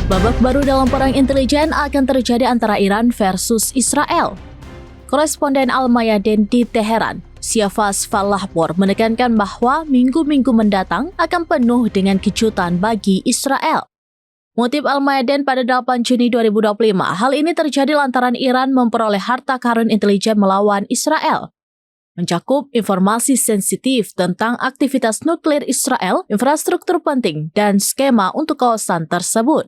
Babak baru dalam perang intelijen akan terjadi antara Iran versus Israel. Koresponden Al-Mayadin di Teheran, Siafaz Fallahpour menekankan bahwa minggu-minggu mendatang akan penuh dengan kejutan bagi Israel. Mengutip Al-Mayadin pada 8 Juni 2025, hal ini terjadi lantaran Iran memperoleh harta karun intelijen melawan Israel. Mencakup informasi sensitif tentang aktivitas nuklir Israel, infrastruktur penting, dan skema untuk kawasan tersebut.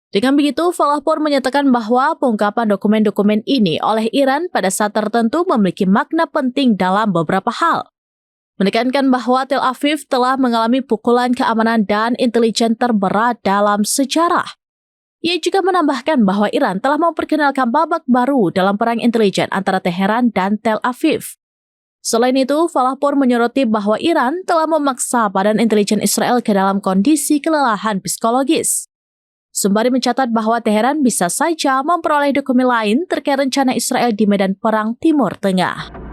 Dengan begitu, Fallahpour menyatakan bahwa pengungkapan dokumen-dokumen ini oleh Iran pada saat tertentu memiliki makna penting dalam beberapa hal. Menekankan bahwa Tel Aviv telah mengalami pukulan keamanan dan intelijen terberat dalam sejarah. Ia juga menambahkan bahwa Iran telah memperkenalkan babak baru dalam perang intelijen antara Teheran dan Tel Aviv. Selain itu, Fallahpour menyoroti bahwa Iran telah memaksa Badan Intelijen Israel ke dalam kondisi kelelahan psikologis. Sembari mencatat bahwa Teheran bisa saja memperoleh dokumen lain terkait rencana Israel di medan perang Timur Tengah.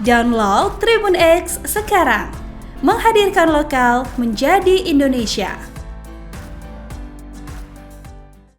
Download Tribun X sekarang, menghadirkan lokal menjadi Indonesia.